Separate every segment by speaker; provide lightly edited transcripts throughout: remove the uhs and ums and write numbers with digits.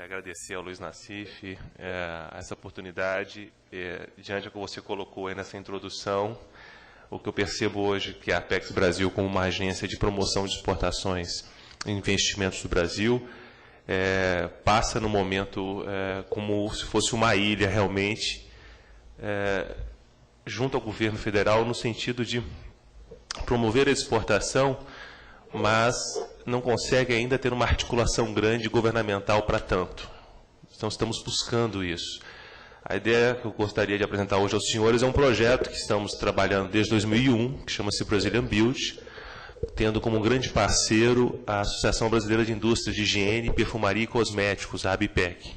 Speaker 1: agradecer ao Luiz Nassif essa oportunidade, diante do que você colocou aí nessa introdução. O que eu percebo hoje que a Apex Brasil, como uma agência de promoção de exportações e investimentos do Brasil, passa no momento como se fosse uma ilha realmente, junto ao governo federal, no sentido de promover a exportação, mas não consegue ainda ter uma articulação grande governamental para tanto. Então, estamos buscando isso. A ideia que eu gostaria de apresentar hoje aos senhores é um projeto que estamos trabalhando desde 2001, que chama-se Brazilian Build, tendo como grande parceiro a Associação Brasileira de Indústrias de Higiene, Perfumaria e Cosméticos, a ABPEC.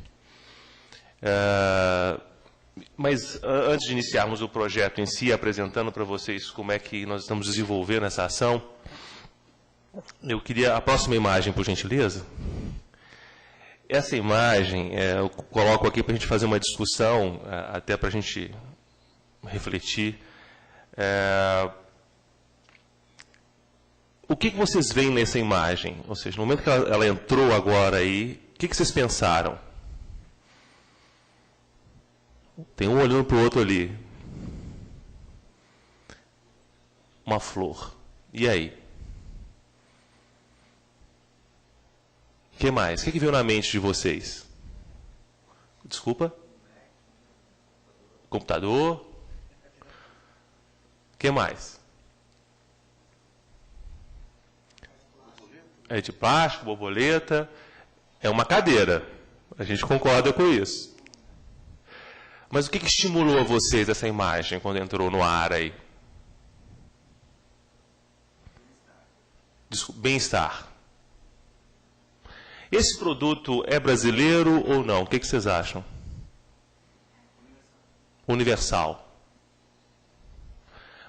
Speaker 1: Mas, antes de iniciarmos o projeto em si, apresentando para vocês como é que nós estamos desenvolvendo essa ação, eu queria a próxima imagem, por gentileza. Essa imagem eu coloco aqui para a gente fazer uma discussão, até para a gente refletir. O que vocês veem nessa imagem? Ou seja, no momento que ela entrou agora aí, o que vocês pensaram? Tem um olhando para o outro ali. Uma flor. E aí? O que mais? O que veio na mente de vocês? Desculpa? Computador? O que mais? É de plástico, borboleta. É uma cadeira. A gente concorda com isso. Mas o que estimulou a vocês essa imagem quando entrou no ar aí? Bem-estar. Esse produto é brasileiro ou não? O que vocês acham? Universal.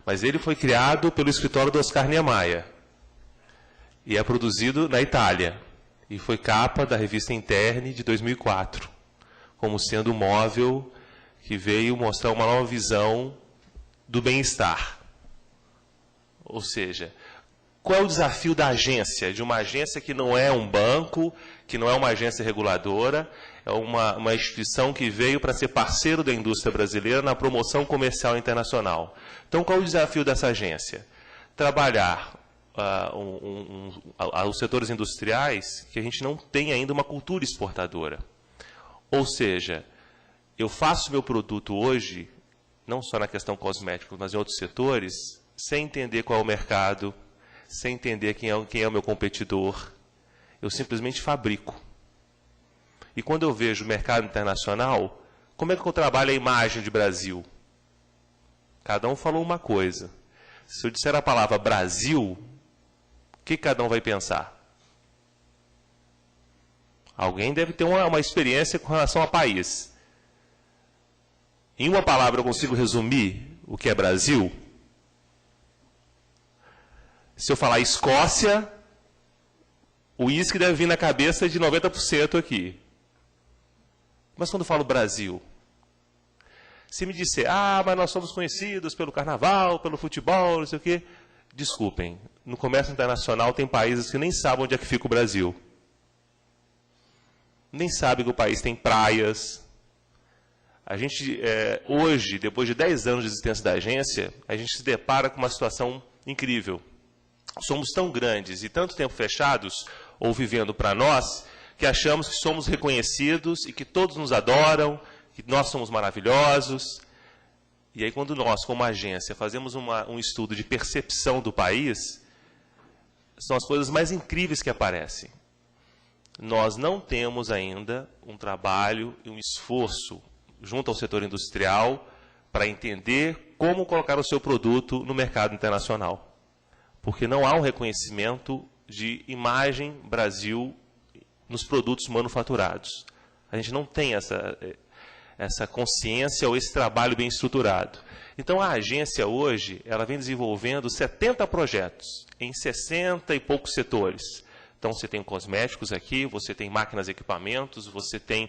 Speaker 1: Mas ele foi criado pelo escritório do Oscar Niemeyer. E é produzido na Itália. E foi capa da revista Interne de 2004. Como sendo um móvel que veio mostrar uma nova visão do bem-estar. Ou seja, qual é o desafio da agência? De uma agência que não é um banco, que não é uma agência reguladora, é uma instituição que veio para ser parceiro da indústria brasileira na promoção comercial internacional. Então, qual é o desafio dessa agência? Trabalhar os setores industriais que a gente não tem ainda uma cultura exportadora. Ou seja, eu faço meu produto hoje, não só na questão cosmética, mas em outros setores, sem entender qual é o mercado, sem entender quem é o meu competidor. Eu simplesmente fabrico. E quando eu vejo o mercado internacional, como é que eu trabalho a imagem de Brasil? Cada um falou uma coisa. Se eu disser a palavra Brasil, o que cada um vai pensar? Alguém deve ter uma experiência com relação a país. Em uma palavra eu consigo resumir o que é Brasil? Se eu falar Escócia, o uísque deve vir na cabeça de 90% aqui. Mas quando eu falo Brasil, se me disser, mas nós somos conhecidos pelo carnaval, pelo futebol, não sei o quê, desculpem, no comércio internacional tem países que nem sabem onde é que fica o Brasil. Nem sabem que o país tem praias. A gente, hoje, depois de 10 anos de existência da agência, a gente se depara com uma situação incrível. Somos tão grandes e tanto tempo fechados, ou vivendo para nós, que achamos que somos reconhecidos e que todos nos adoram, que nós somos maravilhosos. E aí, quando nós, como agência, fazemos um estudo de percepção do país, são as coisas mais incríveis que aparecem. Nós não temos ainda um trabalho e um esforço junto ao setor industrial para entender como colocar o seu produto no mercado internacional. Porque não há um reconhecimento de imagem Brasil nos produtos manufaturados. A gente não tem essa consciência ou esse trabalho bem estruturado. Então, a agência hoje, ela vem desenvolvendo 70 projetos em 60 e poucos setores. Então, você tem cosméticos aqui, você tem máquinas e equipamentos, você tem,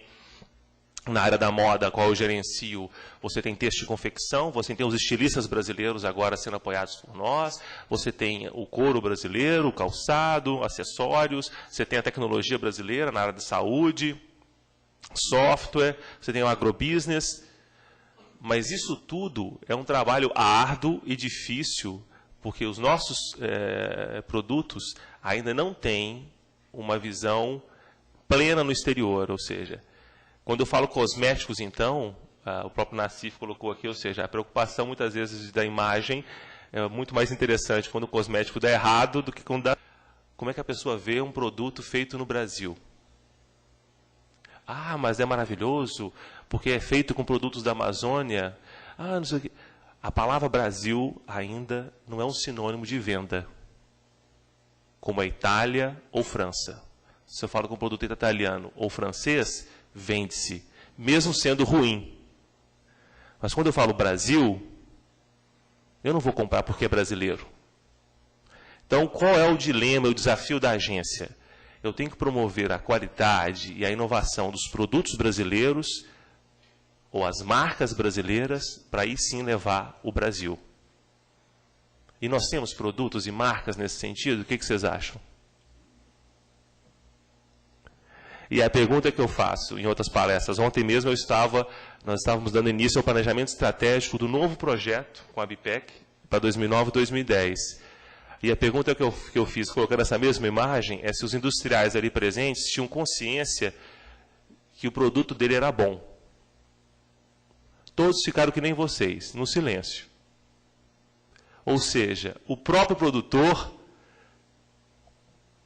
Speaker 1: na área da moda, a qual eu gerencio, você tem texto e confecção, você tem os estilistas brasileiros agora sendo apoiados por nós, você tem o couro brasileiro, o calçado, acessórios, você tem a tecnologia brasileira na área de saúde. software, você tem o agrobusiness, mas isso tudo é um trabalho árduo e difícil, porque os nossos produtos ainda não têm uma visão plena no exterior, ou seja, quando eu falo cosméticos, então, o próprio Nassif colocou aqui, ou seja, a preocupação muitas vezes da imagem é muito mais interessante quando o cosmético dá errado do que quando dá... Como é que a pessoa vê um produto feito no Brasil? Ah, mas é maravilhoso, porque é feito com produtos da Amazônia. Ah, não sei o quê. A palavra Brasil ainda não é um sinônimo de venda, como a Itália ou França. Se eu falo com um produto italiano ou francês, vende-se, mesmo sendo ruim. Mas quando eu falo Brasil, eu não vou comprar porque é brasileiro. Então, qual é o dilema, o desafio da agência? Eu tenho que promover a qualidade e a inovação dos produtos brasileiros ou as marcas brasileiras para aí sim levar o Brasil. E nós temos produtos e marcas nesse sentido? O que vocês acham? E a pergunta que eu faço em outras palestras, ontem mesmo nós estávamos dando início ao planejamento estratégico do novo projeto com a BPEC para 2009 e 2010. E a pergunta que eu fiz, colocando essa mesma imagem, é se os industriais ali presentes tinham consciência que o produto dele era bom. Todos ficaram que nem vocês, no silêncio. Ou seja, o próprio produtor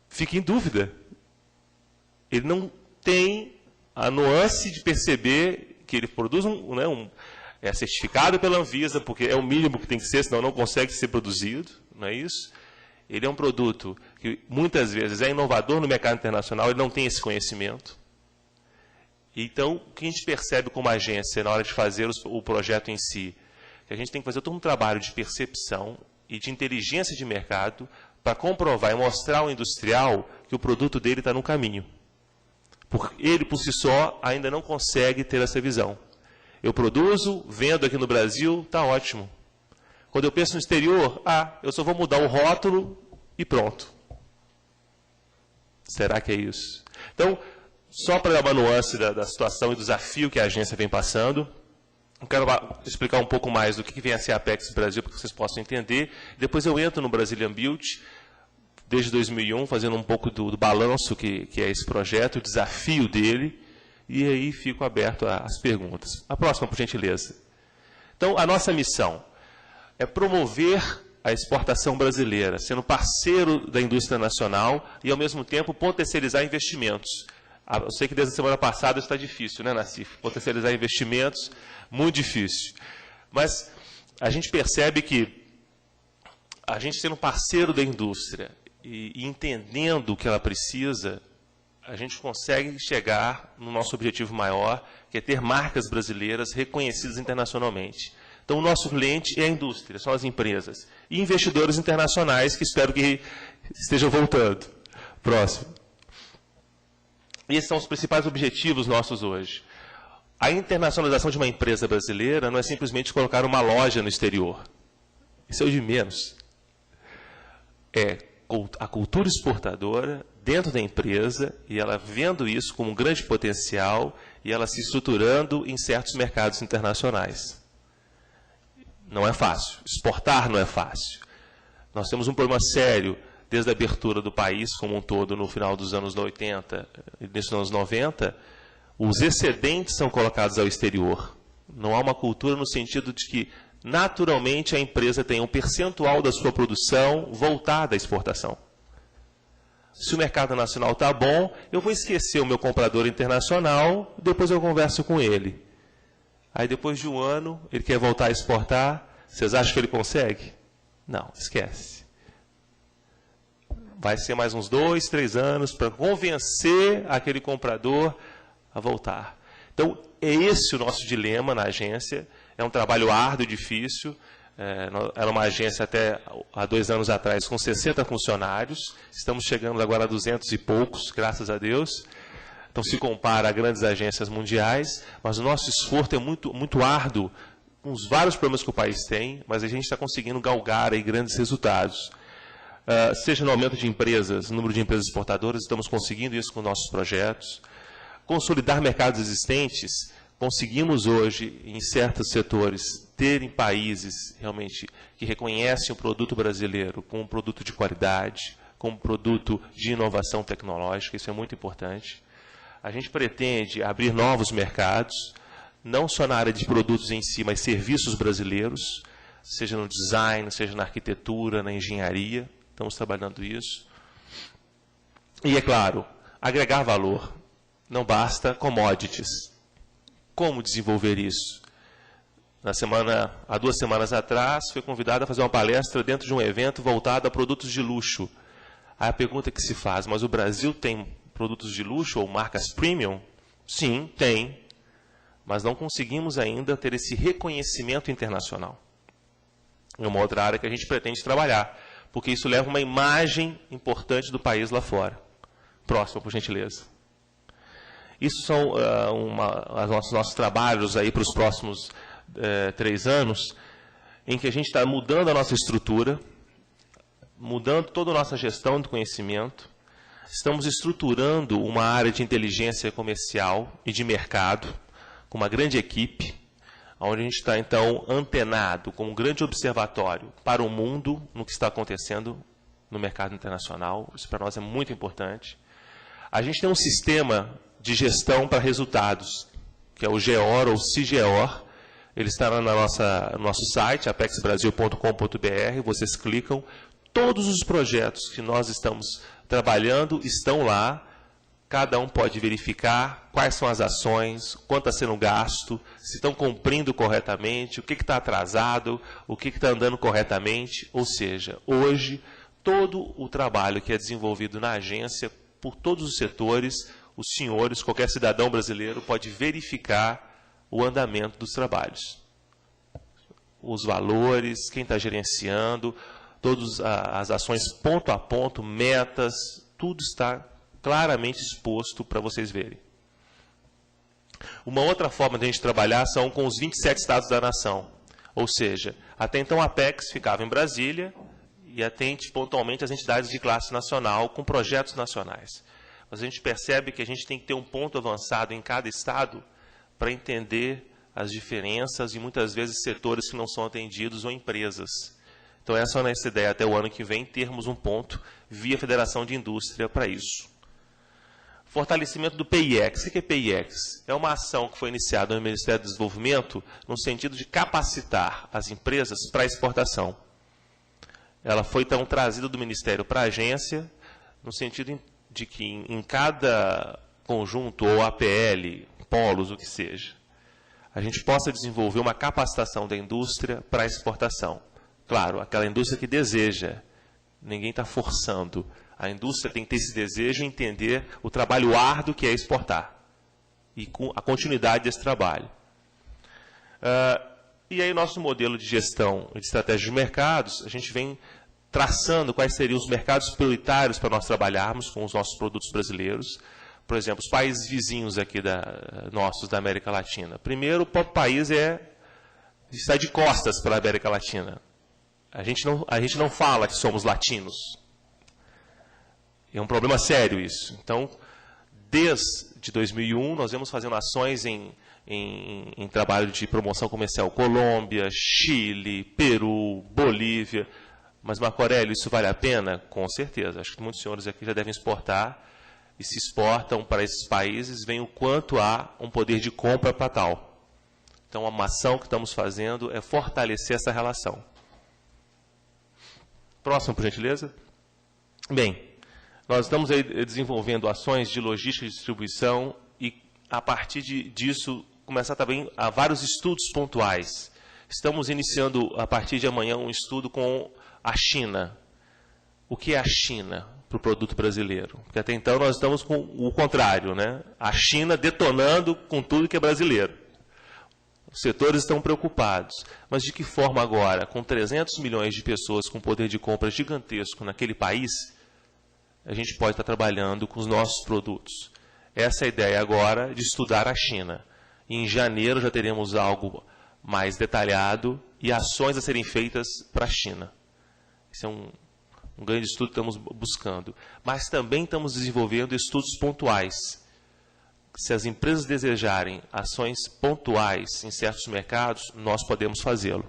Speaker 1: fica em dúvida. Ele não tem a nuance de perceber que ele produz é certificado pela Anvisa, porque é o mínimo que tem que ser, senão não consegue ser produzido, não é isso? Ele é um produto que muitas vezes é inovador no mercado internacional, ele não tem esse conhecimento. Então, o que a gente percebe como agência na hora de fazer o projeto em si? Que a gente tem que fazer todo um trabalho de percepção e de inteligência de mercado para comprovar e mostrar ao industrial que o produto dele está no caminho. Porque ele, por si só, ainda não consegue ter essa visão. Eu produzo, vendo aqui no Brasil, está ótimo. Quando eu penso no exterior, eu só vou mudar o rótulo e pronto. Será que é isso? Então, só para dar uma nuance da situação e do desafio que a agência vem passando, eu quero explicar um pouco mais do que vem a ser a Apex Brasil, para que vocês possam entender. Depois eu entro no Brazilian Build, desde 2001, fazendo um pouco do balanço que é esse projeto, o desafio dele, e aí fico aberto às perguntas. A próxima, por gentileza. Então, a nossa missão é promover a exportação brasileira, sendo parceiro da indústria nacional e, ao mesmo tempo, potencializar investimentos. Eu sei que desde a semana passada está difícil, né, Nassif? Potencializar investimentos, muito difícil. Mas a gente percebe que a gente sendo parceiro da indústria e entendendo o que ela precisa, a gente consegue chegar no nosso objetivo maior, que é ter marcas brasileiras reconhecidas internacionalmente. Então, o nosso cliente é a indústria, são as empresas. E investidores internacionais, que espero que estejam voltando. Próximo. E esses são os principais objetivos nossos hoje. A internacionalização de uma empresa brasileira não é simplesmente colocar uma loja no exterior. Isso é o de menos. É a cultura exportadora dentro da empresa, e ela vendo isso como um grande potencial, e ela se estruturando em certos mercados internacionais. Não é fácil. Exportar não é fácil. Nós temos um problema sério desde a abertura do país como um todo no final dos anos 80 e início dos anos 90. Os excedentes são colocados ao exterior. Não há uma cultura no sentido de que, naturalmente, a empresa tem um percentual da sua produção voltada à exportação. Se o mercado nacional está bom, eu vou esquecer o meu comprador internacional, depois eu converso com ele. Aí, depois de um ano, ele quer voltar a exportar. Vocês acham que ele consegue? Não, esquece. Vai ser mais uns 2, 3 anos para convencer aquele comprador a voltar. Então, é esse o nosso dilema na agência. É um trabalho árduo e difícil. Era uma agência até há 2 anos atrás com 60 funcionários. Estamos chegando agora a 200 e poucos, graças a Deus. Então, se compara a grandes agências mundiais, mas o nosso esforço é muito árduo, com os vários problemas que o país tem, mas a gente está conseguindo galgar aí grandes resultados. Seja no aumento de empresas, no número de empresas exportadoras, estamos conseguindo isso com nossos projetos. consolidar mercados existentes, conseguimos hoje, em certos setores, terem países realmente que reconhecem o produto brasileiro como um produto de qualidade, como um produto de inovação tecnológica, isso é muito importante. A gente pretende abrir novos mercados, não só na área de produtos em si, mas serviços brasileiros, seja no design, seja na arquitetura, na engenharia, estamos trabalhando isso. E, é claro, agregar valor, não basta commodities. Como desenvolver isso? Há 2 semanas atrás, fui convidado a fazer uma palestra dentro de um evento voltado a produtos de luxo. Aí a pergunta que se faz, mas o Brasil tem produtos de luxo ou marcas premium? Sim, tem. Mas não conseguimos ainda ter esse reconhecimento internacional. É uma outra área que a gente pretende trabalhar, porque isso leva uma imagem importante do país lá fora. Próximo, por gentileza. Isso são os nossos trabalhos aí para os próximos 3 anos, em que a gente está mudando a nossa estrutura, mudando toda a nossa gestão do conhecimento, estamos estruturando uma área de inteligência comercial e de mercado, com uma grande equipe, onde a gente está, então, antenado com um grande observatório para o mundo, no que está acontecendo no mercado internacional. Isso para nós é muito importante. A gente tem um sistema de gestão para resultados, que é o GEOR ou CIGEOR. Ele está no nosso site, apexbrasil.com.br, vocês clicam. Todos os projetos que nós estamos trabalhando estão lá. Cada um pode verificar quais são as ações, quanto está sendo gasto, se estão cumprindo corretamente, o que está atrasado, o que está andando corretamente. Ou seja, hoje, todo o trabalho que é desenvolvido na agência, por todos os setores, os senhores, qualquer cidadão brasileiro, pode verificar o andamento dos trabalhos. Os valores, quem está gerenciando, todas as ações ponto a ponto, metas, tudo está claramente exposto para vocês verem. Uma outra forma de a gente trabalhar são com os 27 estados da nação. Ou seja, até então a Apex ficava em Brasília e atende pontualmente as entidades de classe nacional com projetos nacionais. Mas a gente percebe que a gente tem que ter um ponto avançado em cada estado para entender as diferenças e muitas vezes setores que não são atendidos ou empresas. Então essa é a nossa ideia até o ano que vem, termos um ponto via Federação de Indústria para isso. Fortalecimento do PIEX. O que é PIEX? É uma ação que foi iniciada no Ministério do Desenvolvimento no sentido de capacitar as empresas para a exportação. Ela foi, então, trazida do Ministério para a agência, no sentido de que em cada conjunto, ou APL, polos, o que seja, a gente possa desenvolver uma capacitação da indústria para a exportação. Claro, aquela indústria que deseja, ninguém está forçando. A indústria tem que ter esse desejo e entender o trabalho árduo que é exportar e com a continuidade desse trabalho. E aí, nosso modelo de gestão e de estratégia de mercados, a gente vem traçando quais seriam os mercados prioritários para nós trabalharmos com os nossos produtos brasileiros. Por exemplo, os países vizinhos aqui nossos da América Latina. Primeiro, o próprio país está de costas para a América Latina. A gente não fala que somos latinos. É um problema sério isso. Então, desde 2001, nós vemos fazendo ações em trabalho de promoção comercial. Colômbia, Chile, Peru, Bolívia. Mas, Marco Aurélio, isso vale a pena? Com certeza. Acho que muitos senhores aqui já devem exportar. E se exportam para esses países, vem o quanto há um poder de compra para tal. Então, uma ação que estamos fazendo é fortalecer essa relação. Próximo, por gentileza. Bem, nós estamos aí desenvolvendo ações de logística e distribuição e, a partir disso, começar também a vários estudos pontuais. Estamos iniciando, a partir de amanhã, um estudo com a China. O que é a China para o produto brasileiro? Porque até então nós estamos com o contrário, né? A China detonando com tudo que é brasileiro. Os setores estão preocupados. Mas de que forma agora, com 300 milhões de pessoas com poder de compra gigantesco naquele país, a gente pode estar trabalhando com os nossos produtos? Essa é a ideia agora de estudar a China. E em janeiro já teremos algo mais detalhado e ações a serem feitas para a China. Esse é um grande estudo que estamos buscando. Mas também estamos desenvolvendo estudos pontuais. Se as empresas desejarem ações pontuais em certos mercados, nós podemos fazê-lo.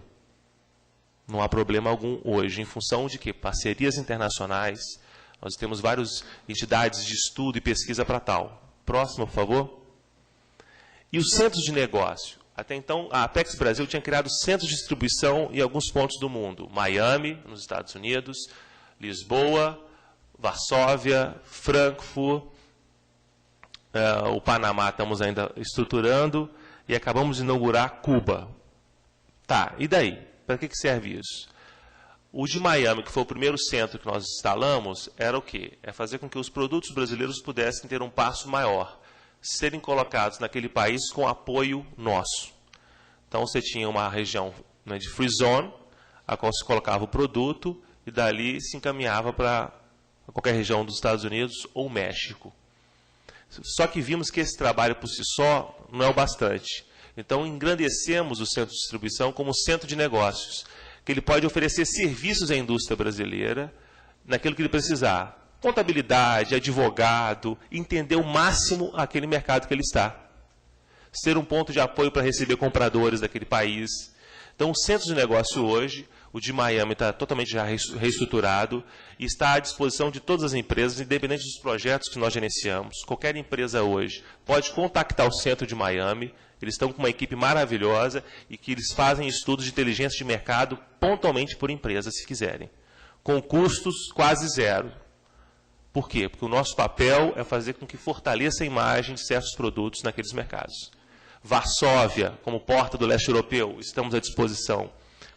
Speaker 1: Não há problema algum hoje, em função de que parcerias internacionais, nós temos várias entidades de estudo e pesquisa para tal. Próximo, por favor. E os centros de negócio. Até então, a Apex Brasil tinha criado centros de distribuição em alguns pontos do mundo. Miami, nos Estados Unidos, Lisboa, Varsóvia, Frankfurt, o Panamá estamos ainda estruturando, e acabamos de inaugurar Cuba. Tá, e daí? Para que serve isso? O de Miami, que foi o primeiro centro que nós instalamos, era o quê? É fazer com que os produtos brasileiros pudessem ter um passo maior, serem colocados naquele país com apoio nosso. Então, você tinha uma região, né, de free zone, a qual se colocava o produto, e dali se encaminhava para qualquer região dos Estados Unidos ou México. Só que vimos que esse trabalho por si só não é o bastante. Então, engrandecemos o centro de distribuição como centro de negócios, que ele pode oferecer serviços à indústria brasileira, naquilo que ele precisar. Contabilidade, advogado, entender o máximo aquele mercado que ele está. Ser um ponto de apoio para receber compradores daquele país. Então, o centro de negócio hoje, o de Miami está totalmente já reestruturado e está à disposição de todas as empresas, independente dos projetos que nós gerenciamos. Qualquer empresa hoje pode contactar o centro de Miami. Eles estão com uma equipe maravilhosa e que eles fazem estudos de inteligência de mercado pontualmente por empresa, se quiserem. Com custos quase zero. Por quê? Porque o nosso papel é fazer com que fortaleça a imagem de certos produtos naqueles mercados. Varsóvia, como porta do leste europeu, estamos à disposição.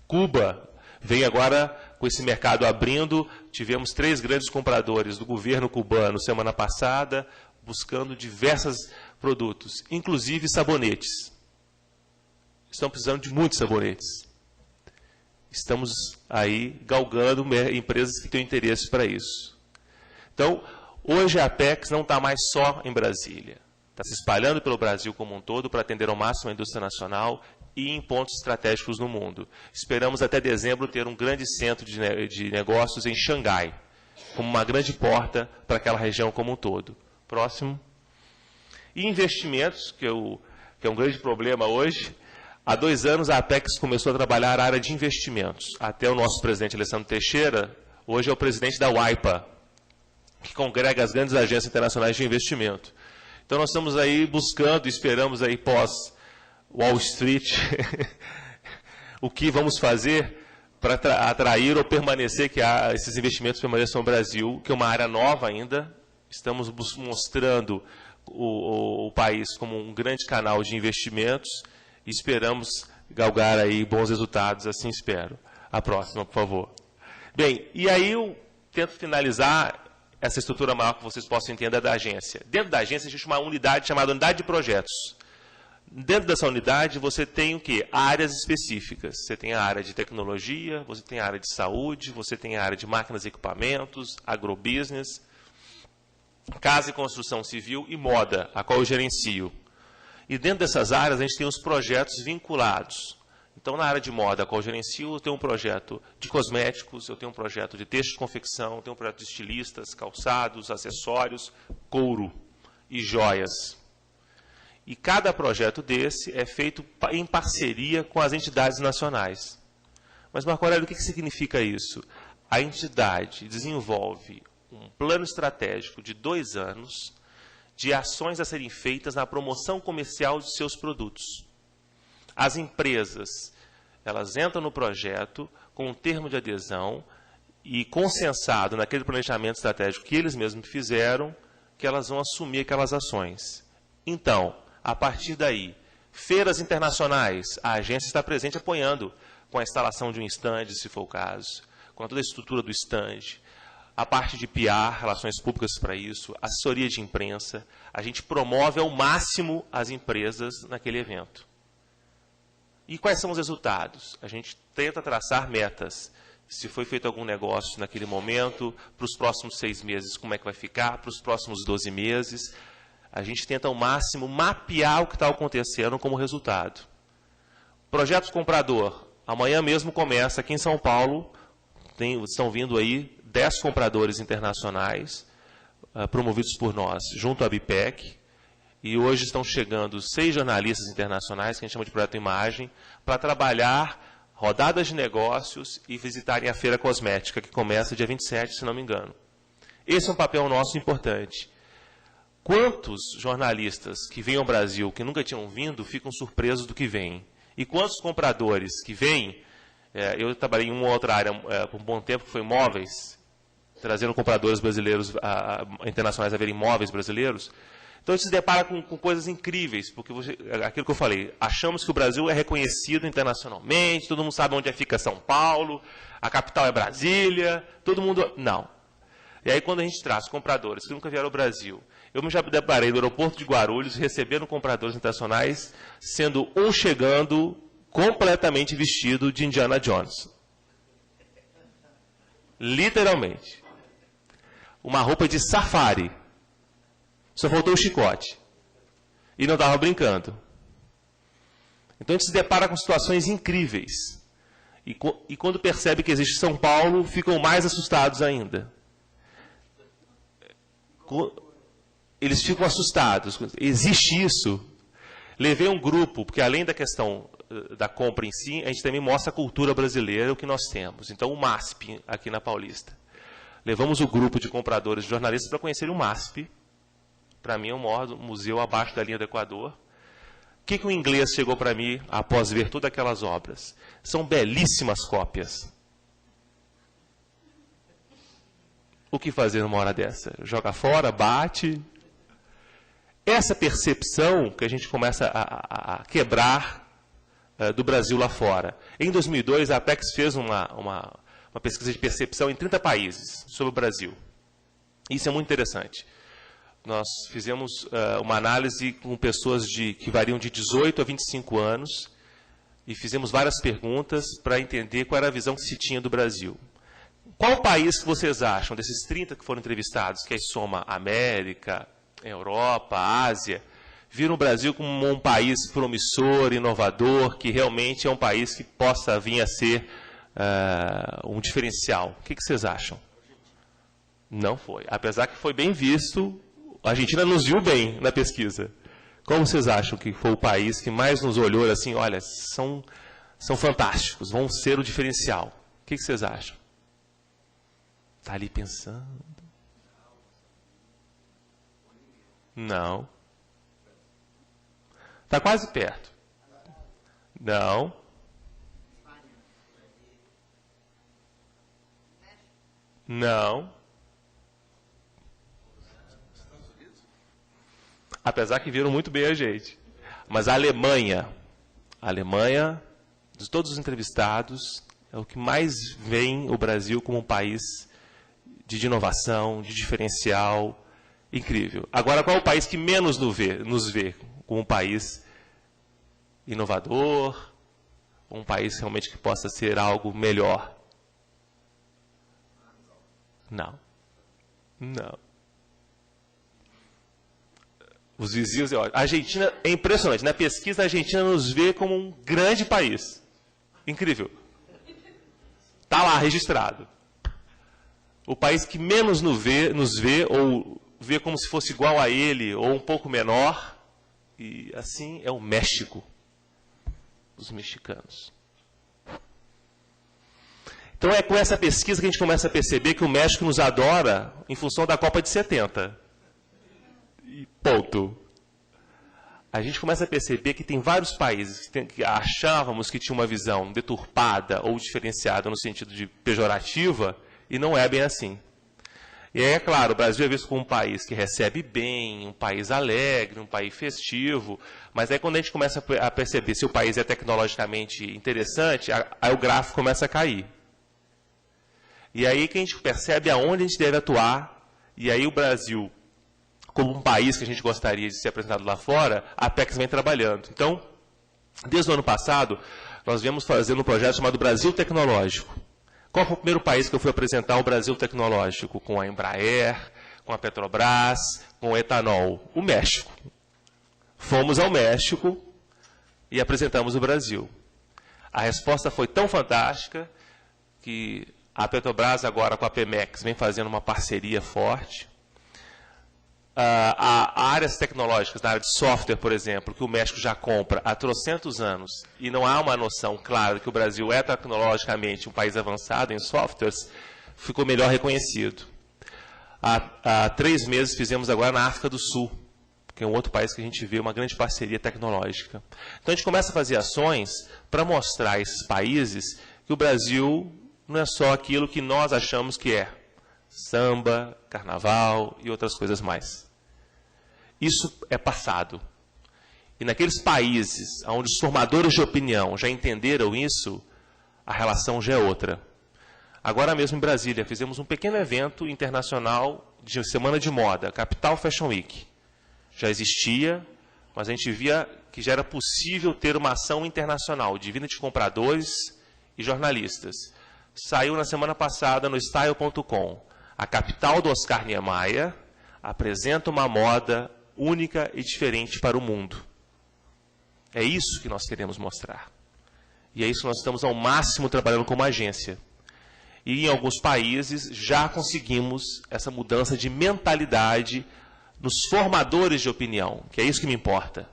Speaker 1: Cuba vem agora com esse mercado abrindo. Tivemos 3 grandes compradores do governo cubano semana passada, buscando diversos produtos, inclusive sabonetes. Estão precisando de muitos sabonetes. Estamos aí galgando empresas que têm interesse para isso. Então, hoje a Apex não está mais só em Brasília. Está se espalhando pelo Brasil como um todo para atender ao máximo a indústria nacional e em pontos estratégicos no mundo. Esperamos até dezembro ter um grande centro de negócios em Xangai, como uma grande porta para aquela região como um todo. Próximo. E investimentos, que é um grande problema hoje. Há 2 anos a Apex começou a trabalhar a área de investimentos. Até o nosso presidente Alessandro Teixeira, hoje é o presidente da WIPA, que congrega as grandes agências internacionais de investimento. Então, nós estamos aí buscando, esperamos aí pós Wall Street, o que vamos fazer para atrair ou permanecer, que esses investimentos permaneçam no Brasil, que é uma área nova ainda. Estamos mostrando o país como um grande canal de investimentos e esperamos galgar aí bons resultados, assim espero. A próxima, por favor. Bem, e aí eu tento finalizar essa estrutura maior que vocês possam entender da agência. Dentro da agência existe uma unidade chamada unidade de projetos. Dentro dessa unidade você tem o quê? Áreas específicas. Você tem a área de tecnologia, você tem a área de saúde, você tem a área de máquinas e equipamentos, agrobusiness, casa e construção civil e moda, a qual eu gerencio. E dentro dessas áreas a gente tem os projetos vinculados. Então, na área de moda, a qual eu gerencio, eu tenho um projeto de cosméticos, eu tenho um projeto de texto de confecção, eu tenho um projeto de estilistas, calçados, acessórios, couro e joias. E cada projeto desse é feito em parceria com as entidades nacionais. Mas, Marco Aurélio, o que significa isso? A entidade desenvolve um plano estratégico de 2 anos de ações a serem feitas na promoção comercial de seus produtos. As empresas, elas entram no projeto com um termo de adesão e consensado naquele planejamento estratégico que eles mesmos fizeram, que elas vão assumir aquelas ações. Então, a partir daí, feiras internacionais, a agência está presente apoiando com a instalação de um stand, se for o caso, com toda a estrutura do stand, a parte de PR, relações públicas para isso, assessoria de imprensa, a gente promove ao máximo as empresas naquele evento. E quais são os resultados? A gente tenta traçar metas. Se foi feito algum negócio naquele momento, para os próximos 6 meses, como é que vai ficar, para os próximos 12 meses. A gente tenta ao máximo mapear o que está acontecendo como resultado. Projetos comprador. Amanhã mesmo começa aqui em São Paulo, estão vindo aí 10 compradores internacionais, promovidos por nós, junto à BPEC. e hoje estão chegando 6 jornalistas internacionais, que a gente chama de Projeto Imagem, para trabalhar rodadas de negócios e visitarem a Feira Cosmética, que começa dia 27, se não me engano. Esse é um papel nosso importante. Quantos jornalistas que vêm ao Brasil, que nunca tinham vindo, ficam surpresos do que vêm? E quantos compradores que vêm, eu trabalhei em uma outra área por um bom tempo, que foi imóveis, trazendo compradores brasileiros internacionais a verem imóveis brasileiros. Então, a gente se depara com coisas incríveis, porque aquilo que eu falei, achamos que o Brasil é reconhecido internacionalmente, todo mundo sabe onde fica São Paulo, a capital é Brasília, todo mundo... Não. E aí, quando a gente traz compradores que nunca vieram ao Brasil, eu me já deparei no aeroporto de Guarulhos, recebendo compradores internacionais, sendo um chegando completamente vestido de Indiana Jones. Literalmente. Uma roupa de safari. Só faltou o chicote. E não estava brincando. Então a gente se depara com situações incríveis. E quando percebe que existe São Paulo, ficam mais assustados ainda. Eles ficam assustados. Existe isso? Levei um grupo, porque além da questão da compra em si, a gente também mostra a cultura brasileira, o que nós temos. Então, o MASP, aqui na Paulista. Levamos o grupo de compradores de jornalistas para conhecerem o MASP. Para mim, é o maior museu abaixo da linha do Equador. O que o inglês chegou para mim após ver todas aquelas obras? São belíssimas cópias. O que fazer numa hora dessa? Joga fora, bate. Essa percepção que a gente começa a quebrar do Brasil lá fora. Em 2002, a Apex fez uma pesquisa de percepção em 30 países sobre o Brasil. Isso é muito interessante. Nós fizemos uma análise com pessoas que variam de 18 a 25 anos e fizemos várias perguntas para entender qual era a visão que se tinha do Brasil. Qual país que vocês acham, desses 30 que foram entrevistados, que aí soma América, Europa, Ásia, viram o Brasil como um país promissor, inovador, que realmente é um país que possa vir a ser um diferencial? O que vocês acham? Não foi. Apesar que foi bem visto, a Argentina nos viu bem na pesquisa. Como vocês acham que foi o país que mais nos olhou assim, olha, são fantásticos, vão ser o diferencial? O que vocês acham? Está ali pensando. Não. Está quase perto. Não. Não. Apesar que viram muito bem a gente. Mas a Alemanha, de todos os entrevistados, é o que mais vem o Brasil como um país de inovação, de diferencial, incrível. Agora, qual é o país que menos nos vê como um país inovador, um país realmente que possa ser algo melhor? Não. Não. Os vizinhos, a Argentina é impressionante. Na pesquisa, a Argentina nos vê como um grande país. Incrível. Está lá, registrado. O país que menos nos vê, ou vê como se fosse igual a ele, ou um pouco menor, e assim é o México. Os mexicanos. Então é com essa pesquisa que a gente começa a perceber que o México nos adora em função da Copa de 70. E ponto. A gente começa a perceber que tem vários países que achávamos que tinham uma visão deturpada ou diferenciada no sentido de pejorativa, e não é bem assim. E aí, é claro, o Brasil é visto como um país que recebe bem, um país alegre, um país festivo, mas aí quando a gente começa a perceber se o país é tecnologicamente interessante, aí o gráfico começa a cair. E aí que a gente percebe aonde a gente deve atuar, e aí o Brasil, como um país que a gente gostaria de ser apresentado lá fora, a Apex vem trabalhando. Então, desde o ano passado, nós viemos fazendo um projeto chamado Brasil Tecnológico. Qual foi o primeiro país que eu fui apresentar o Brasil Tecnológico? Com a Embraer, com a Petrobras, com o etanol? O México. Fomos ao México e apresentamos o Brasil. A resposta foi tão fantástica que a Petrobras agora com a Pemex vem fazendo uma parceria forte. áreas tecnológicas, na área de software, por exemplo, que o México já compra há trocentos anos, e não há uma noção clara de que o Brasil é tecnologicamente um país avançado em softwares, ficou melhor reconhecido. Há 3 meses fizemos agora na África do Sul, que é um outro país que a gente vê uma grande parceria tecnológica. Então a gente começa a fazer ações para mostrar a esses países que o Brasil não é só aquilo que nós achamos que é. Samba, carnaval e outras coisas mais. Isso é passado. E naqueles países onde os formadores de opinião já entenderam isso, a relação já é outra. Agora mesmo em Brasília, fizemos um pequeno evento internacional de Semana de Moda, Capital Fashion Week. Já existia, mas a gente via que já era possível ter uma ação internacional, divina de compradores e jornalistas. Saiu na semana passada no Style.com. A capital do Oscar Niemeyer apresenta uma moda única e diferente para o mundo. É isso que nós queremos mostrar. E é isso que nós estamos ao máximo trabalhando como agência. E em alguns países já conseguimos essa mudança de mentalidade nos formadores de opinião, que é isso que me importa.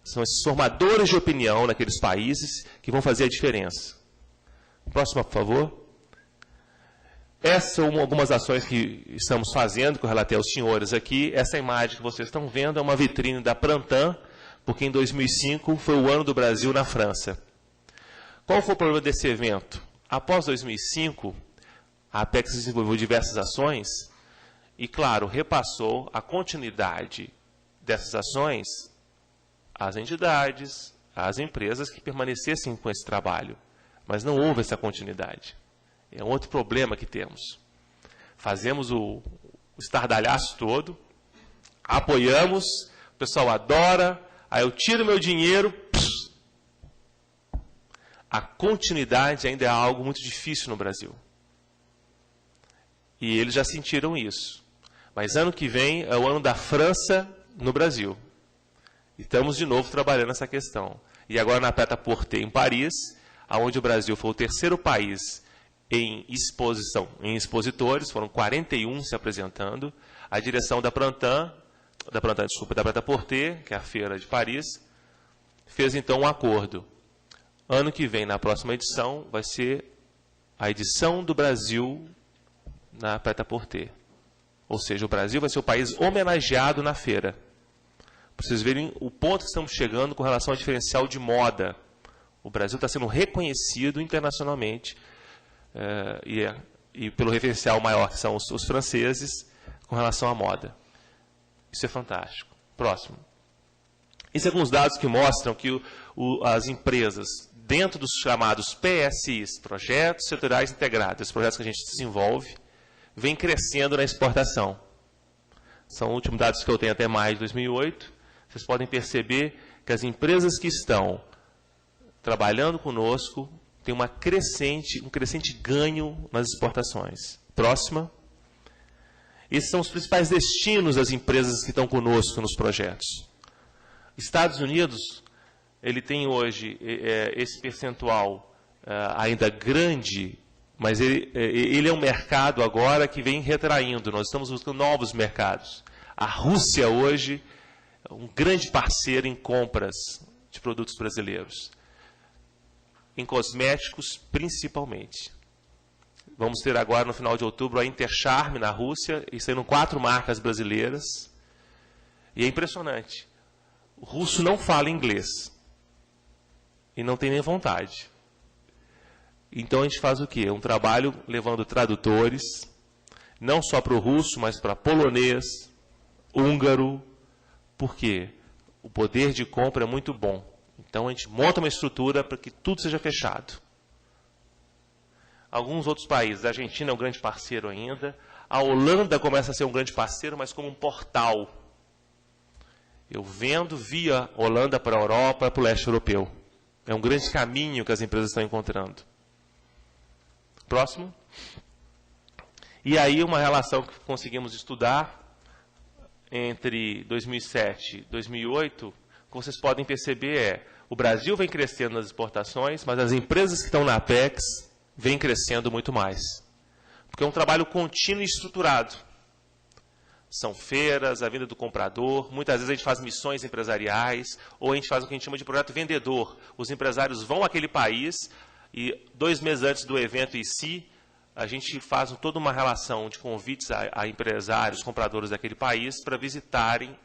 Speaker 1: São esses formadores de opinião naqueles países que vão fazer a diferença. Próxima, por favor. Essas são algumas ações que estamos fazendo, que eu relatei aos senhores aqui. Essa imagem que vocês estão vendo é uma vitrine da Printemps, porque em 2005 foi o ano do Brasil na França. Qual foi o problema desse evento? Após 2005, a Apex desenvolveu diversas ações e, claro, repassou a continuidade dessas ações às entidades, às empresas que permanecessem com esse trabalho. Mas não houve essa continuidade. É um outro problema que temos. Fazemos o estardalhaço todo, apoiamos, o pessoal adora, aí eu tiro meu dinheiro. A continuidade ainda é algo muito difícil no Brasil. E eles já sentiram isso. Mas ano que vem é o ano da França no Brasil. E estamos de novo trabalhando essa questão. E agora na Prêt-à-Porter em Paris, onde o Brasil foi o terceiro país em expositores, foram 41 se apresentando. A direção da Prêt-à-Porter, que é a feira de Paris, fez então um acordo. Ano que vem, na próxima edição, vai ser a edição do Brasil na Prêt-à-Porter. Ou seja, o Brasil vai ser o país homenageado na feira. Para vocês verem o ponto que estamos chegando com relação ao diferencial de moda. O Brasil está sendo reconhecido internacionalmente, e pelo referencial maior, que são os franceses, com relação à moda. Isso é fantástico. Próximo. Isso é alguns dados que mostram que as empresas, dentro dos chamados PSIs, Projetos Setoriais Integrados, projetos que a gente desenvolve, vem crescendo na exportação. São os últimos dados que eu tenho até maio de 2008. Vocês podem perceber que as empresas que estão trabalhando conosco têm um crescente ganho nas exportações. Próxima. Esses são os principais destinos das empresas que estão conosco nos projetos. Estados Unidos, ele tem hoje esse percentual ainda grande, mas ele é um mercado agora que vem retraindo. Nós estamos buscando novos mercados. A Rússia hoje é um grande parceiro em compras de produtos brasileiros. Em cosméticos, principalmente. Vamos ter agora, no final de outubro, a Intercharme na Rússia, e sendo 4 marcas brasileiras. E é impressionante. O russo não fala inglês. E não tem nem vontade. Então a gente faz o quê? Um trabalho levando tradutores, não só para o russo, mas para polonês, húngaro. Por quê? O poder de compra é muito bom. Então a gente monta uma estrutura para que tudo seja fechado. Alguns outros países, a Argentina é um grande parceiro ainda, a Holanda começa a ser um grande parceiro, mas como um portal. Eu vendo via Holanda para a Europa, para o leste europeu. É um grande caminho que as empresas estão encontrando. Próximo. E aí uma relação que conseguimos estudar entre 2007 e 2008, o que vocês podem perceber o Brasil vem crescendo nas exportações, mas as empresas que estão na Apex vêm crescendo muito mais. Porque é um trabalho contínuo e estruturado. São feiras, a vinda do comprador, muitas vezes a gente faz missões empresariais, ou a gente faz o que a gente chama de projeto vendedor. Os empresários vão àquele país e 2 meses antes do evento em si, a gente faz toda uma relação de convites a empresários, compradores daquele país, para visitarem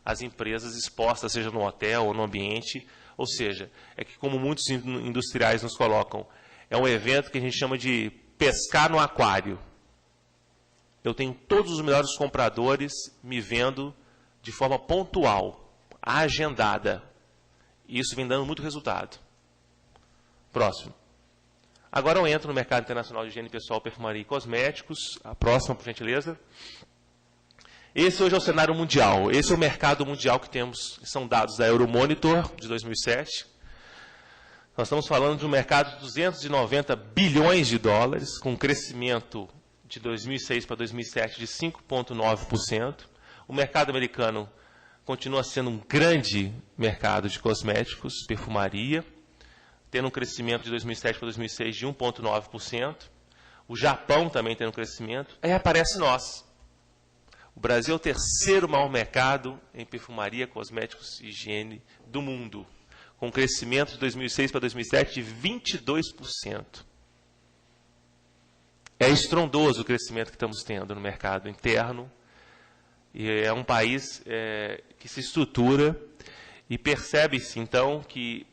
Speaker 1: as empresas expostas, seja no hotel ou no ambiente. Ou seja, é que como muitos industriais nos colocam, é um evento que a gente chama de pescar no aquário. Eu tenho todos os melhores compradores me vendo de forma pontual, agendada. E isso vem dando muito resultado. Próximo. Agora eu entro no mercado internacional de higiene pessoal, perfumaria e cosméticos. A próxima, por gentileza. Esse hoje é o cenário mundial. Esse é o mercado mundial que temos, são dados da Euromonitor, de 2007. Nós estamos falando de um mercado de 290 bilhões de dólares, com um crescimento de 2006 para 2007 de 5,9%. O mercado americano continua sendo um grande mercado de cosméticos, perfumaria, tendo um crescimento de 2007 para 2006 de 1,9%. O Japão também tendo um crescimento. Aí aparece nós. O Brasil é o 3º maior mercado em perfumaria, cosméticos e higiene do mundo, com um crescimento de 2006 para 2007 de 22%. É estrondoso o crescimento que estamos tendo no mercado interno. E é um país que se estrutura e percebe-se, então, que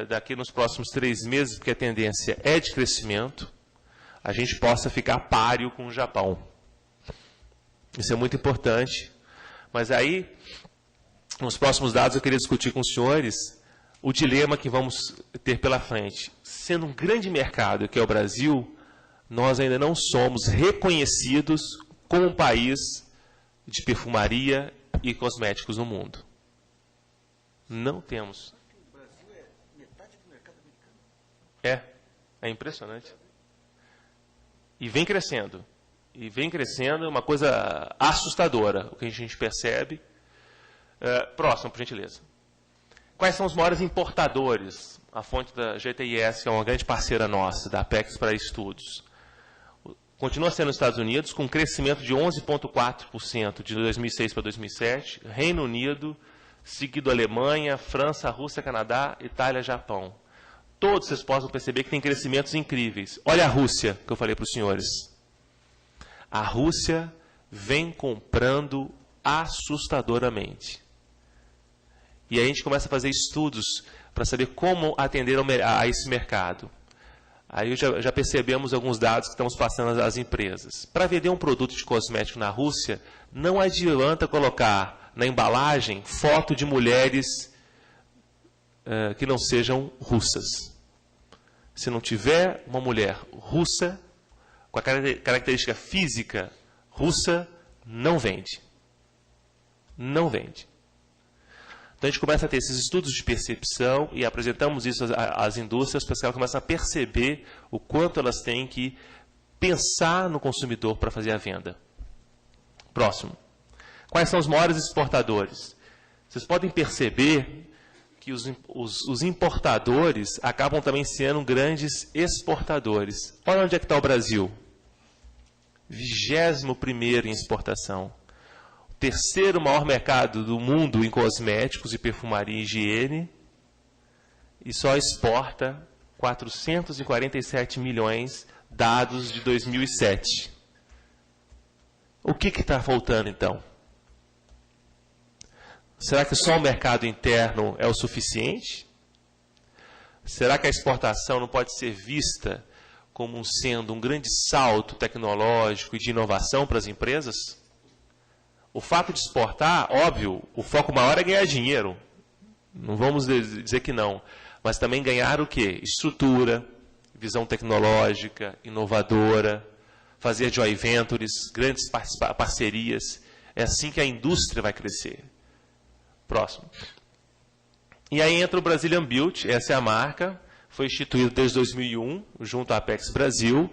Speaker 1: daqui nos próximos 3 meses, porque a tendência é de crescimento, a gente possa ficar páreo com o Japão. Isso é muito importante. Mas aí, nos próximos dados, eu queria discutir com os senhores o dilema que vamos ter pela frente. Sendo um grande mercado, que é o Brasil, nós ainda não somos reconhecidos como um país de perfumaria e cosméticos no mundo. Não temos.
Speaker 2: O Brasil é metade do mercado americano.
Speaker 1: É impressionante. E vem crescendo. E vem crescendo, uma coisa assustadora, o que a gente percebe. Próximo, por gentileza. Quais são os maiores importadores? A fonte da GTIS, que é uma grande parceira nossa, da Apex para Estudos. Continua sendo os Estados Unidos, com um crescimento de 11,4% de 2006 para 2007. Reino Unido, seguido Alemanha, França, Rússia, Canadá, Itália, Japão. Todos vocês possam perceber que tem crescimentos incríveis. Olha a Rússia, que eu falei para os senhores. A Rússia vem comprando assustadoramente. E a gente começa a fazer estudos para saber como atender a esse mercado. Aí já percebemos alguns dados que estamos passando às empresas. Para vender um produto de cosmético na Rússia, não adianta colocar na embalagem foto de mulheres que não sejam russas. Se não tiver uma mulher russa, com a característica física russa, não vende. Não vende. Então, a gente começa a ter esses estudos de percepção e apresentamos isso às indústrias para que elas começem a perceber o quanto elas têm que pensar no consumidor para fazer a venda. Próximo. Quais são os maiores exportadores? Vocês podem perceber que os importadores acabam também sendo grandes exportadores. Olha onde é que está o Brasil. 21º em exportação. 3º maior mercado do mundo em cosméticos e perfumaria e higiene, e só exporta 447 milhões, dados de 2007. O que está faltando, então? Será que só o mercado interno é o suficiente? Será que a exportação não pode ser vista como sendo um grande salto tecnológico e de inovação para as empresas? O fato de exportar, óbvio, o foco maior é ganhar dinheiro. Não vamos dizer que não. Mas também ganhar o quê? Estrutura, visão tecnológica, inovadora, fazer joint ventures, grandes parcerias. É assim que a indústria vai crescer. Próximo. E aí entra o Brazilian Beauty, essa é a marca, foi instituído desde 2001, junto à Apex Brasil.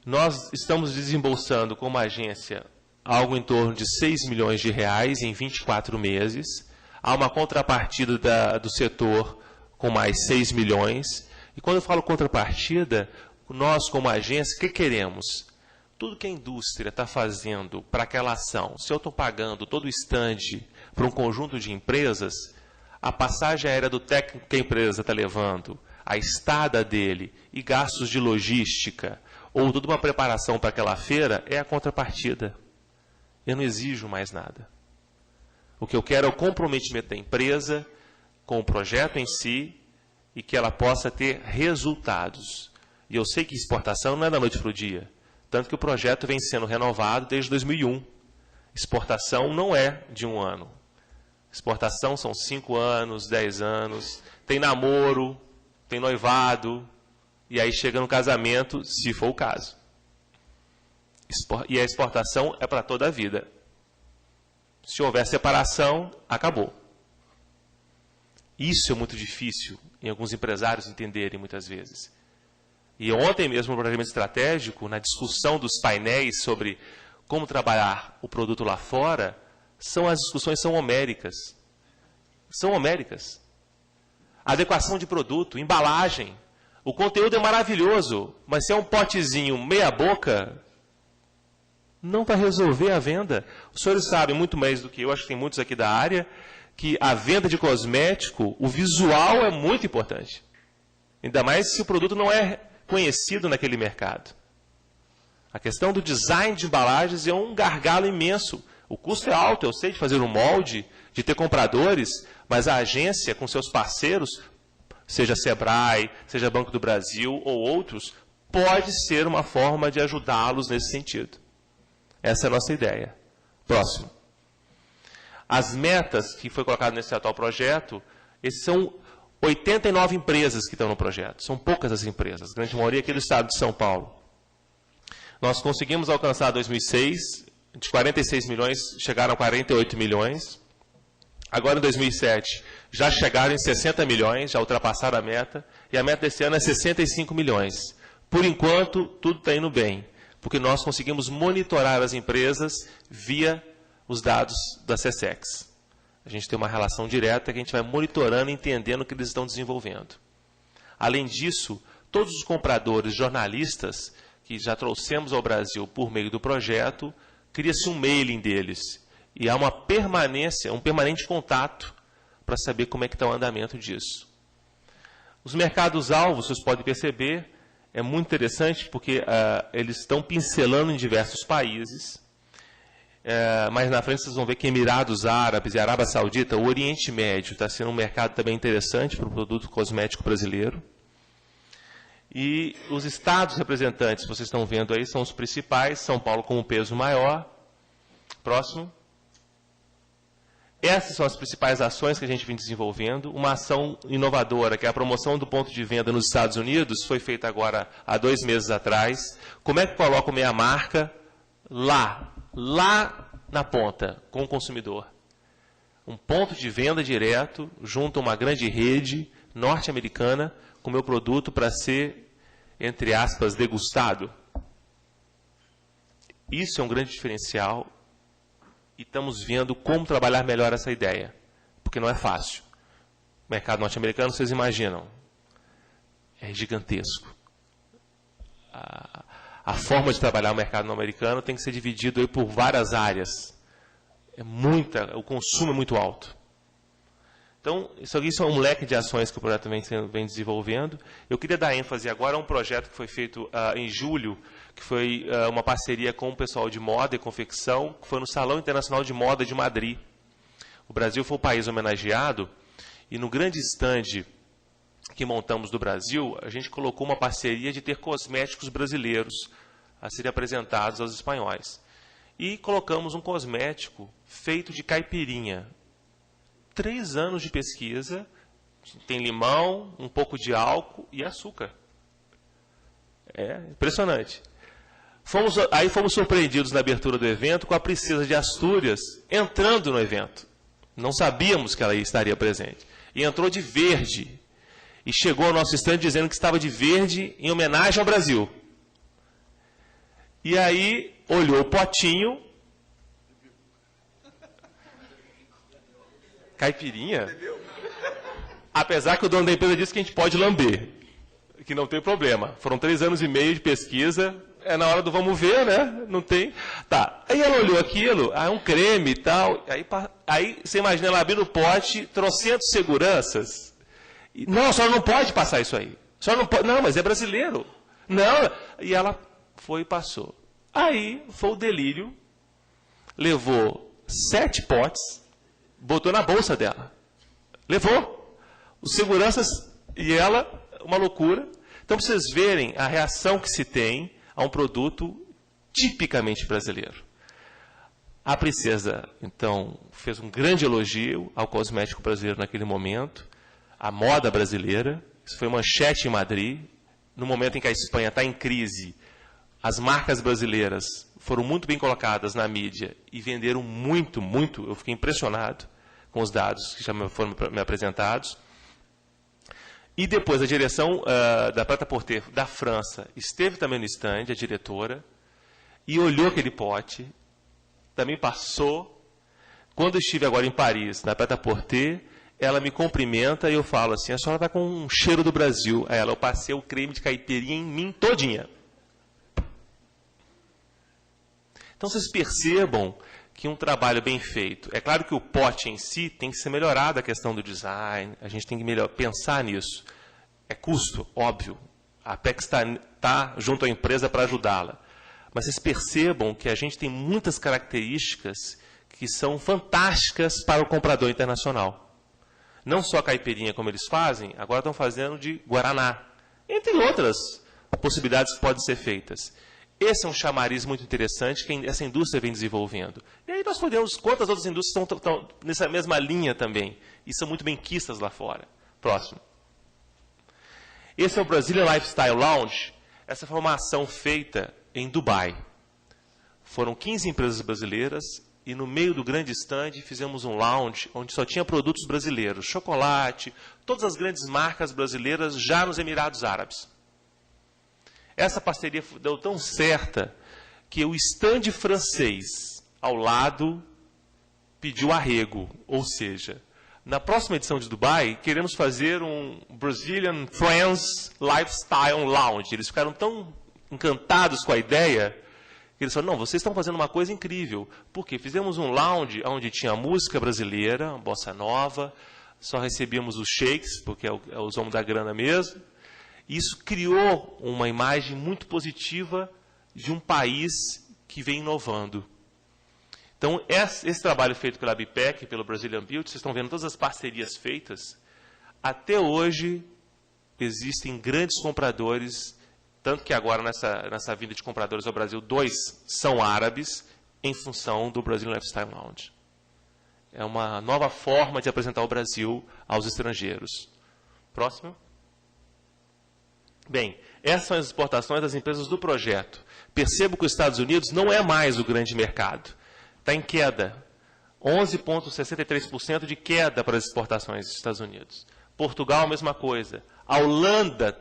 Speaker 1: Nós estamos desembolsando como agência algo em torno de 6 milhões de reais em 24 meses. Há uma contrapartida do setor com mais 6 milhões. E quando eu falo contrapartida, nós como agência, o que queremos? tudo que a indústria está fazendo para aquela ação, se eu estou pagando todo o stand para um conjunto de empresas, a passagem aérea do técnico que a empresa está levando, a estada dele e gastos de logística, ou toda uma preparação para aquela feira, é a contrapartida. Eu não exijo mais nada. O que eu quero é o comprometimento da empresa com o projeto em si e que ela possa ter resultados. E eu sei que exportação não é da noite para o dia. Tanto que o projeto vem sendo renovado desde 2001. Exportação não é de um ano. Exportação são 5 anos, 10 anos. Tem namoro, tem noivado. E aí chega no casamento, se for o caso. E a exportação é para toda a vida. Se houver separação, acabou. Isso é muito difícil em alguns empresários entenderem muitas vezes. E ontem mesmo, no planejamento estratégico, na discussão dos painéis sobre como trabalhar o produto lá fora, as discussões são homéricas. São homéricas. Adequação de produto, embalagem. O conteúdo é maravilhoso, mas se é um potezinho meia boca, não vai resolver a venda. Os senhores sabem muito mais do que eu, acho que tem muitos aqui da área, que a venda de cosmético, o visual é muito importante. Ainda mais se o produto não é conhecido naquele mercado. A questão do design de embalagens é um gargalo imenso. O custo é alto, eu sei, de fazer um molde, de ter compradores, mas a agência, com seus parceiros, seja Sebrae, seja Banco do Brasil ou outros, pode ser uma forma de ajudá-los nesse sentido. Essa é a nossa ideia. Próximo. As metas que foi colocado nesse atual projeto, esses são 89 empresas que estão no projeto. São poucas as empresas, a grande maioria aqui do estado de São Paulo. Nós conseguimos alcançar 2006, de 46 milhões, chegaram a 48 milhões. Agora, em 2007, já chegaram em 60 milhões, já ultrapassaram a meta, e a meta desse ano é 65 milhões. Por enquanto, tudo está indo bem, porque nós conseguimos monitorar as empresas via os dados da SESEX. A gente tem uma relação direta que a gente vai monitorando e entendendo o que eles estão desenvolvendo. Além disso, todos os compradores, jornalistas, que já trouxemos ao Brasil por meio do projeto, cria-se um mailing deles. E há uma permanência, um permanente contato para saber como é que está o andamento disso. Os mercados-alvos, vocês podem perceber, é muito interessante porque eles estão pincelando em diversos países. Mas na frente vocês vão ver que Emirados Árabes e Arábia Saudita, o Oriente Médio, está sendo um mercado também interessante para o produto cosmético brasileiro. E os estados representantes, vocês estão vendo aí, são os principais, São Paulo com um peso maior. Próximo. Essas são as principais ações que a gente vem desenvolvendo. Uma ação inovadora, que é a promoção do ponto de venda nos Estados Unidos, foi feita agora há 2 meses atrás. Como é que coloca minha marca lá na ponta, com o consumidor? Um ponto de venda direto, junto a uma grande rede norte-americana, com o meu produto para ser, entre aspas, degustado. Isso é um grande diferencial e estamos vendo como trabalhar melhor essa ideia, porque não é fácil. O mercado norte-americano, vocês imaginam, é gigantesco. A forma de trabalhar o mercado norte-americano tem que ser dividido aí por várias áreas. O consumo é muito alto. Então, isso é um leque de ações que o projeto vem desenvolvendo. Eu queria dar ênfase agora a um projeto que foi feito em julho, que foi uma parceria com o pessoal de moda e confecção, que foi no Salão Internacional de Moda de Madrid. O Brasil foi o país homenageado, e no grande stand que montamos do Brasil, a gente colocou uma parceria de ter cosméticos brasileiros a serem apresentados aos espanhóis. E colocamos um cosmético feito de caipirinha. 3 anos de pesquisa, tem limão, um pouco de álcool e açúcar. É impressionante. Aí fomos surpreendidos na abertura do evento com a Princesa de Astúrias entrando no evento. Não sabíamos que ela estaria presente. E entrou de verde. E chegou ao nosso stand dizendo que estava de verde em homenagem ao Brasil. E aí olhou o potinho. Caipirinha? Apesar que o dono da empresa disse que a gente pode lamber, que não tem problema. Foram 3 anos e meio de pesquisa, É na hora do vamos ver, né? Não tem. Tá. Aí ela olhou aquilo, um creme e tal. Aí você imagina ela abrindo o pote, trocentos seguranças. Não, a senhora não pode passar isso aí. A senhora não pode. Não, mas é brasileiro. Não. E ela foi e passou. Aí foi o delírio. Levou 7 potes, botou na bolsa dela. Levou. Os seguranças e ela, uma loucura. Então, para vocês verem a reação que se tem a um produto tipicamente brasileiro. A princesa, então, fez um grande elogio ao cosmético brasileiro naquele momento, à moda brasileira. Isso foi manchete em Madrid. No momento em que a Espanha está em crise, as marcas brasileiras foram muito bem colocadas na mídia e venderam muito, muito. Eu fiquei impressionado com os dados que já foram me apresentados. E depois a direção da Prêt-à-Porter da França esteve também no stand, a diretora, e olhou aquele pote, também passou. Quando eu estive agora em Paris, na Prêt-à-Porter, ela me cumprimenta e eu falo assim, a senhora está com um cheiro do Brasil. Aí ela, eu passei o creme de caipirinha em mim todinha. Então vocês percebam que um trabalho bem feito. É claro que o pote em si tem que ser melhorado, a questão do design, a gente tem que pensar nisso. É custo, óbvio. A Apex está junto à empresa para ajudá-la. Mas vocês percebam que a gente tem muitas características que são fantásticas para o comprador internacional. Não só a caipirinha como eles fazem, agora estão fazendo de guaraná. Entre outras possibilidades que podem ser feitas. Esse é um chamariz muito interessante que essa indústria vem desenvolvendo. E aí nós podemos, quantas outras indústrias estão nessa mesma linha também, e são muito bem quistas lá fora. Próximo. Esse é o Brazilian Lifestyle Lounge. Essa foi uma ação feita em Dubai. Foram 15 empresas brasileiras e no meio do grande stand fizemos um lounge onde só tinha produtos brasileiros, chocolate, todas as grandes marcas brasileiras já nos Emirados Árabes. Essa parceria deu tão certa que o stand francês ao lado pediu arrego. Ou seja, na próxima edição de Dubai, queremos fazer um Brazilian Friends Lifestyle Lounge. Eles ficaram tão encantados com a ideia que eles falaram, não, vocês estão fazendo uma coisa incrível. Por quê? Fizemos um lounge onde tinha música brasileira, bossa nova, só recebíamos os shakes, porque é os homens da grana mesmo. Isso criou uma imagem muito positiva de um país que vem inovando. Então, esse trabalho feito pela BPEC, pelo Brazilian Beauty, vocês estão vendo todas as parcerias feitas, até hoje existem grandes compradores, tanto que agora nessa vinda de compradores ao Brasil, 2 são árabes, em função do Brazilian Lifestyle Lounge. É uma nova forma de apresentar o Brasil aos estrangeiros. Próximo. Bem, essas são as exportações das empresas do projeto. Percebo que os Estados Unidos não é mais o grande mercado. Está em queda. 11,63% de queda para as exportações dos Estados Unidos. Portugal, a mesma coisa. A Holanda,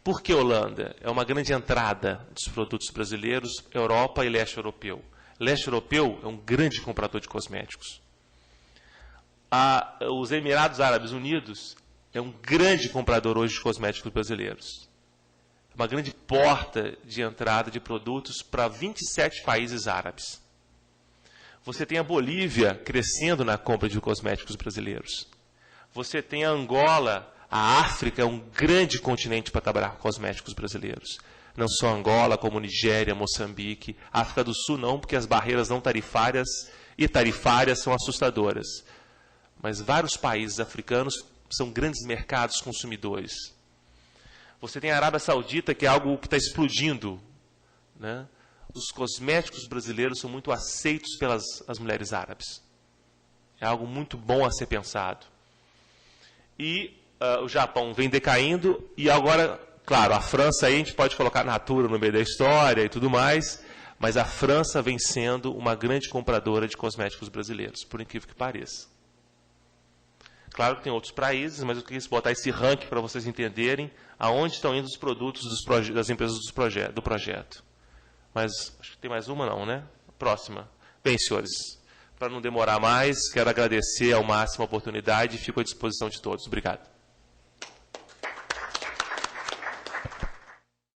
Speaker 1: por que Holanda? É uma grande entrada dos produtos brasileiros, Europa e leste europeu. Leste europeu é um grande comprador de cosméticos. Os Emirados Árabes Unidos é um grande comprador hoje de cosméticos brasileiros. Uma grande porta de entrada de produtos para 27 países árabes. Você tem a Bolívia crescendo na compra de cosméticos brasileiros. Você tem a Angola, a África é um grande continente para trabalhar com cosméticos brasileiros. Não só Angola, como Nigéria, Moçambique. África do Sul não, porque as barreiras não tarifárias e tarifárias são assustadoras. Mas vários países africanos são grandes mercados consumidores. Você tem a Arábia Saudita, que é algo que está explodindo, né? Os cosméticos brasileiros são muito aceitos pelas mulheres árabes. É algo muito bom a ser pensado. E o Japão vem decaindo, e agora, claro, a França aí a gente pode colocar Natura no meio da história e tudo mais, mas a França vem sendo uma grande compradora de cosméticos brasileiros, por incrível que pareça. Claro que tem outros países, mas eu quis botar esse ranking para vocês entenderem aonde estão indo os produtos das empresas do projeto. Mas acho que tem mais uma não, né? Próxima. Bem, senhores, para não demorar mais, quero agradecer ao máximo a oportunidade e fico à disposição de todos. Obrigado.